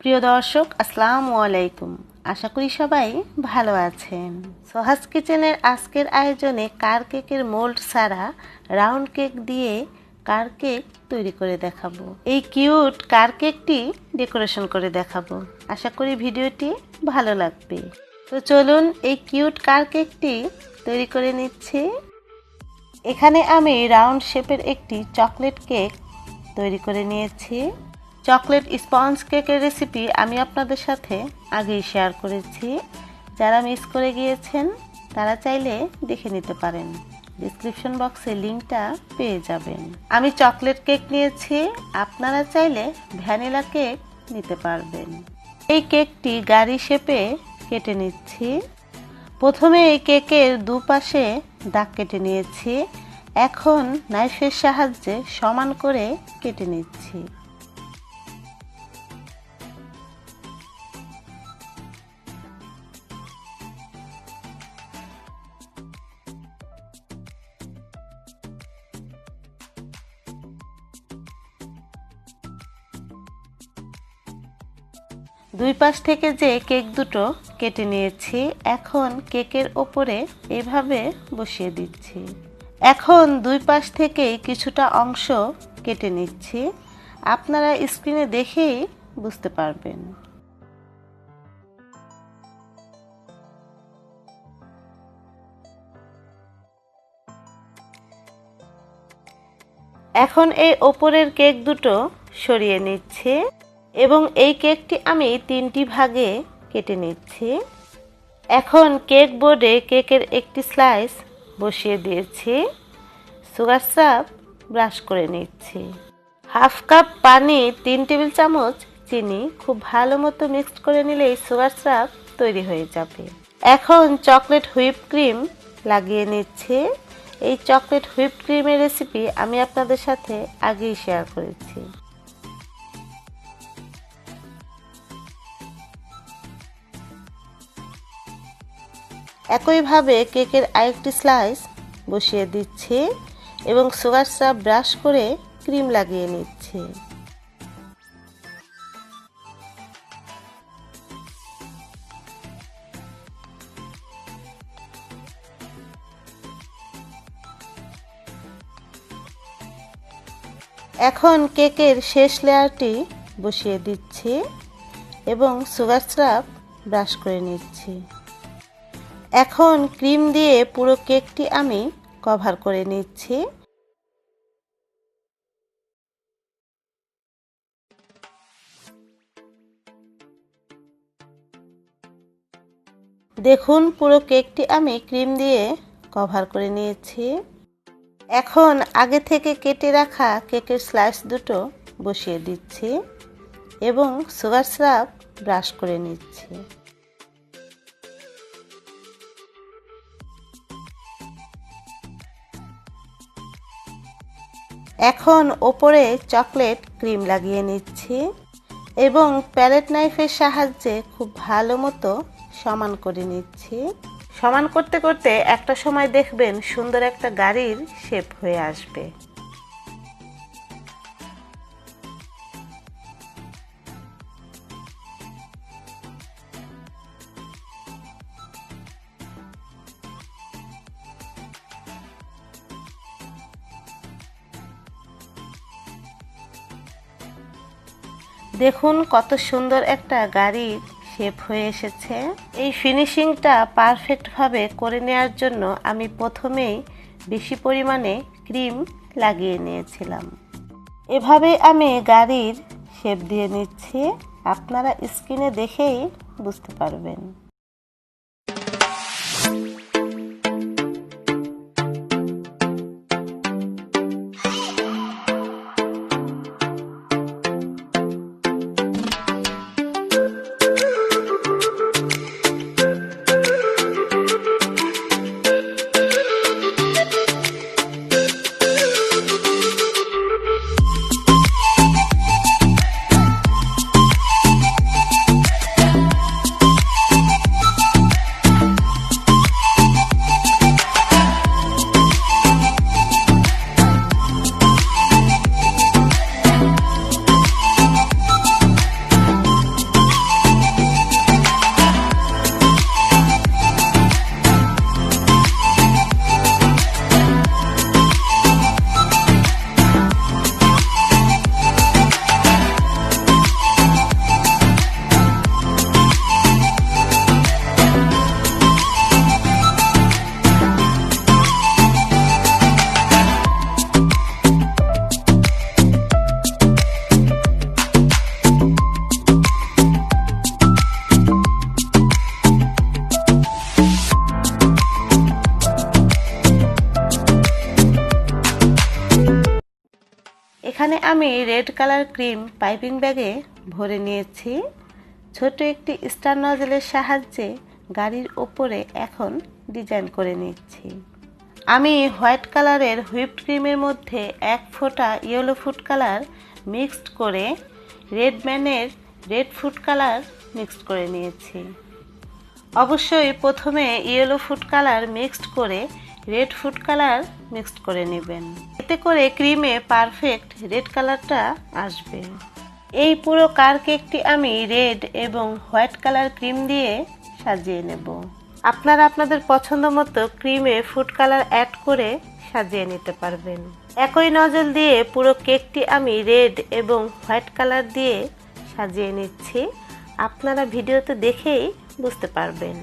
প্রিয় দর্শক, আসসালামু আলাইকুম। আশা করি সবাই ভালো আছেন। সোহাস কিচেনের আজকের আয়োজনে কার কেকের মোল্ড ছাড়া রাউন্ড কেক দিয়ে কার কেক তৈরি করে দেখাবো। এই কিউট কার কেকটি ডেকোরেশন করে দেখাবো। আশা করি ভিডিওটি ভালো লাগবে। তো চলুন এই কিউট কার কেকটি তৈরি করে নিচ্ছি। এখানে আমি রাউন্ড শেপের একটি চকলেট কেক তৈরি করে নিয়েছি। চকলেট স্পঞ্জ কেকের রেসিপি আমি আপনাদের সাথে আগেই শেয়ার করেছি। যারা মিস করে গিয়েছেন তারা চাইলে দেখে নিতে পারেন, ডেসক্রিপশন বক্সে লিঙ্কটা পেয়ে যাবেন। আমি চকলেট কেক নিয়েছি, আপনারা চাইলে ভ্যানিলা কেক নিতে পারবেন। এই কেকটি গাড়ি শেপে কেটে নিচ্ছি। প্রথমে এই কেকের দুপাশে দাগ কেটে নিয়েছি। এখন নাইফের সাহায্যে সমান করে কেটে নিচ্ছি। দুই পাশ থেকে যে কেক দুটো কেটে নিয়েছি, এখন কেকের ওপরে এইভাবে বসিয়ে দিচ্ছি। এখন দুই পাশ থেকেই কিছুটা অংশ কেটে নিচ্ছি। আপনারা স্ক্রিনে দেখেই বুঝতে পারবেন। এখন এই ওপরের কেক দুটো সরিয়ে নিচ্ছি এবং এই কেকটি আমি তিনটি ভাগে কেটে নিচ্ছি। এখন কেক বোর্ডে কেকের একটি স্লাইস বসিয়ে দিয়েছি। সুগার সিরাপ ব্রাশ করে নিচ্ছি। হাফ কাপ পানি, 3 টেবিল চামচ চিনি খুব ভালো মতো মিক্সড করে নিলেই সুগার সিরাপ তৈরি হয়ে যাবে। এখন চকলেট হুইপ ক্রিম লাগিয়ে নিচ্ছি। এই চকলেট হুইপ ক্রিমের রেসিপি আমি আপনাদের সাথে আগেই শেয়ার করেছি। একইভাবে কেকের আরেকটি স্লাইস বসিয়ে দিচ্ছি এবং সুগার সিরাপ ব্রাশ করে ক্রিম লাগিয়ে নিচ্ছি। এখন কেকের শেষ লেয়ারটি বসিয়ে দিচ্ছি এবং সুগার সিরাপ ব্রাশ করে নিচ্ছি। এখন ক্রিম দিয়ে পুরো কেকটি আমি কভার করে নিচ্ছি। দেখুন, পুরো কেকটি আমি ক্রিম দিয়ে কভার করে নিয়েছি। এখন আগে থেকে কেটে রাখা কেকের স্লাইস দুটো বসিয়ে দিচ্ছি এবং সুগার সিরাপ ব্রাশ করে নিচ্ছি। এখন ওপরে চকলেট ক্রিম লাগিয়ে নিচ্ছি এবং প্যালেট নাইফের সাহায্যে খুব ভালো মতো সমান করে নিচ্ছি। সমান করতে করতে একটা সময় দেখবেন সুন্দর একটা গাড়ির শেপ হয়ে আসবে। দেখুন কত সুন্দর একটা গাড়ির শেপ হয়ে এসেছে। এই ফিনিশিংটা পারফেক্টভাবে করে নেওয়ার জন্য আমি প্রথমেই বেশি পরিমাণে ক্রিম লাগিয়ে নিয়েছিলাম। এভাবে আমি গাড়ির শেপ দিয়ে নিচ্ছি। আপনারা স্ক্রিনে দেখেই বুঝতে পারবেন। এখানে আমি রেড কালার ক্রিম পাইপিং ব্যাগে ভরে নিয়েছি। ছোট একটি স্টার নজলের সাহায্যে গাড়ির ওপরে এখন ডিজাইন করে নিচ্ছি। আমি হোয়াইট কালারের হুইপড ক্রিমের মধ্যে 1 ফোঁটা ইয়েলো ফুড কালার মিক্সড করে রেড ম্যানের রেড ফুড কালার মিক্সড করে নিয়েছি। অবশ্যই প্রথমে ইয়েলো ফুড কালার মিক্সড করে রেড ফুড কালার মিক্সড করে নেবেন, এতে করে ক্রিমে পারফেক্ট রেড কালারটা আসবে। এই পুরো কার কেকটি আমি রেড এবং হোয়াইট কালার ক্রিম দিয়ে সাজিয়ে নেব। আপনারা আপনাদের পছন্দ মতো ক্রিমে ফুড কালার অ্যাড করে সাজিয়ে নিতে পারবেন। একই নজল দিয়ে পুরো কেকটি আমি রেড এবং হোয়াইট কালার দিয়ে সাজিয়ে নিচ্ছি। আপনারা ভিডিওতে দেখেই বুঝতে পারবেন।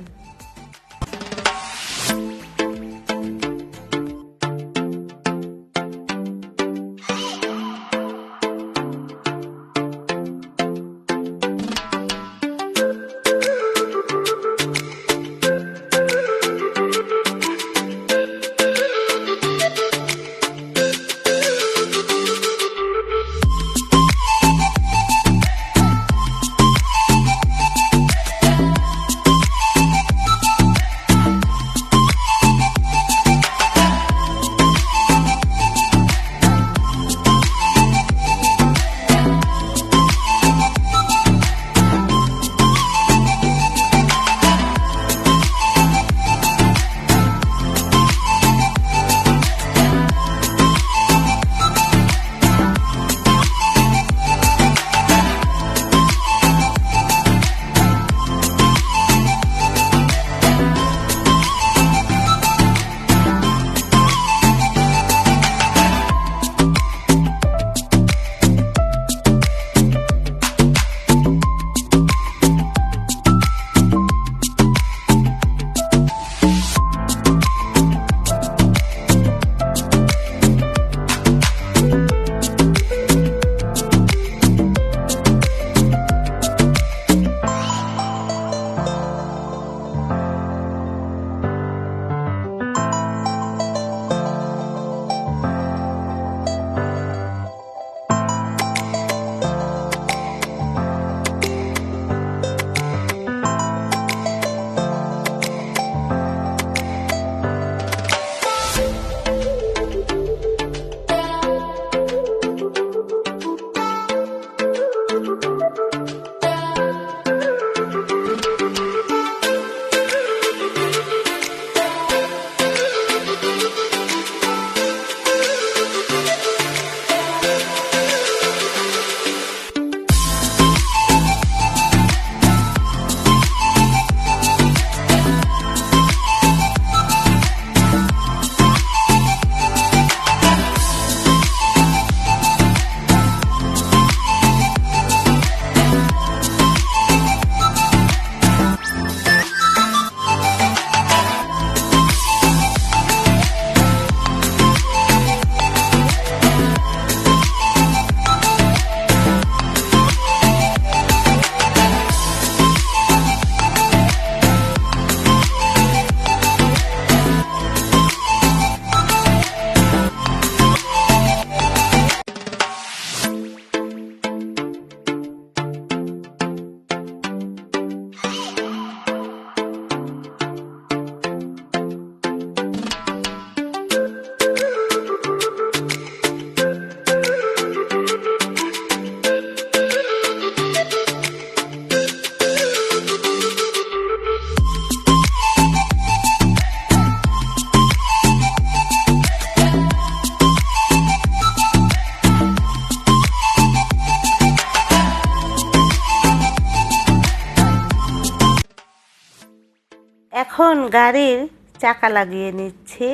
এখন গাড়ির চাকা লাগিয়ে নিচ্ছি।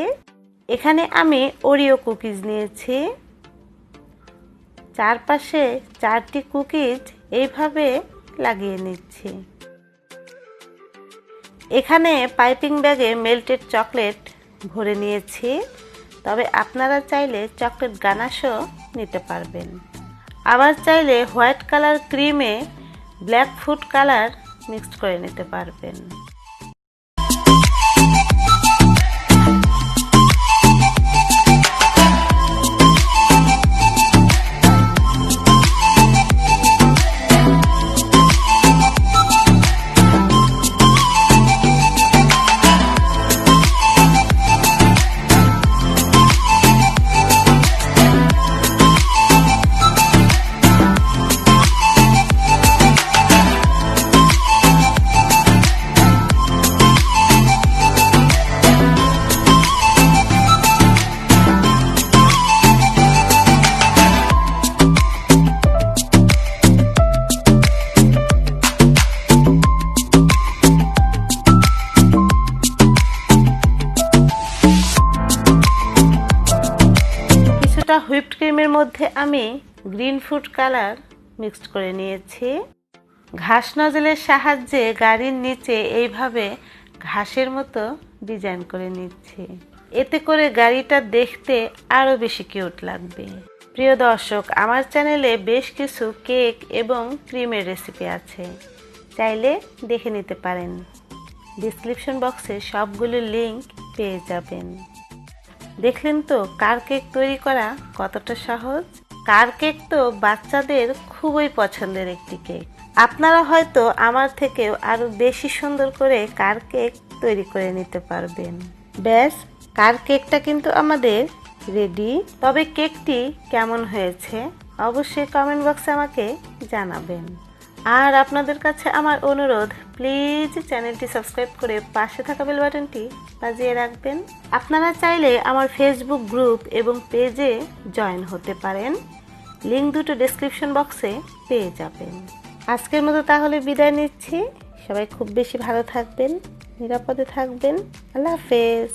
এখানে আমি ওরিও কুকিজ নিয়েছি। চারপাশে 4টি কুকিজ এইভাবে লাগিয়ে নিচ্ছি। এখানে পাইপিং ব্যাগে মেল্টেড চকলেট ভরে নিয়েছি, তবে আপনারা চাইলে চকলেট গানাশও নিতে পারবেন। আবার চাইলে হোয়াইট কালার ক্রিমে ব্ল্যাক ফুড কালার মিক্সড করে নিতে পারবেন। কিছুটা হুইপড ক্রিমের মধ্যে আমি গ্রিন ফুড কালার মিক্সড করে নিয়েছি। ঘাস নজলের সাহায্যে গাড়ির নিচে এইভাবে ঘাসের মতো ডিজাইন করে নিচ্ছি। এতে করে গাড়িটা দেখতে আরও বেশি কিউট লাগবে। প্রিয় দর্শক, আমার চ্যানেলে বেশ কিছু কেক এবং ক্রিমের রেসিপি আছে, চাইলে দেখে নিতে পারেন। ডিসক্রিপশন বক্সে সবগুলো লিংক পেয়ে যাবেন। দেখলেন তো কার কেক তৈরি করা কতটা সহজ। কার কেক তো বাচ্চাদের খুবই পছন্দের একটি কেক। আপনারা হয়তো আমার থেকেও আরও বেশি সুন্দর করে কার কেক তৈরি করে নিতে পারবেন। ব্যাস, কার কেকটা কিন্তু আমাদের রেডি। তবে কেকটি কেমন হয়েছে অবশ্যই কমেন্ট বক্সে আমাকে জানাবেন। আর আপনাদের কাছে আমার অনুরোধ, প্লিজ চ্যানেলটি সাবস্ক্রাইব করে পাশে থাকা বেল বাটনটি বাজিয়ে রাখবেন। আপনারা চাইলে আমার ফেসবুক গ্রুপ এবং পেজে জয়েন হতে পারেন, লিংক দুটো ডেসক্রিপশন বক্সে পেয়ে যাবেন। আজকের মতো তাহলে বিদায় নিচ্ছি। সবাই খুব বেশি ভালো থাকবেন, নিরাপদে থাকবেন। আল্লাহ হাফেজ।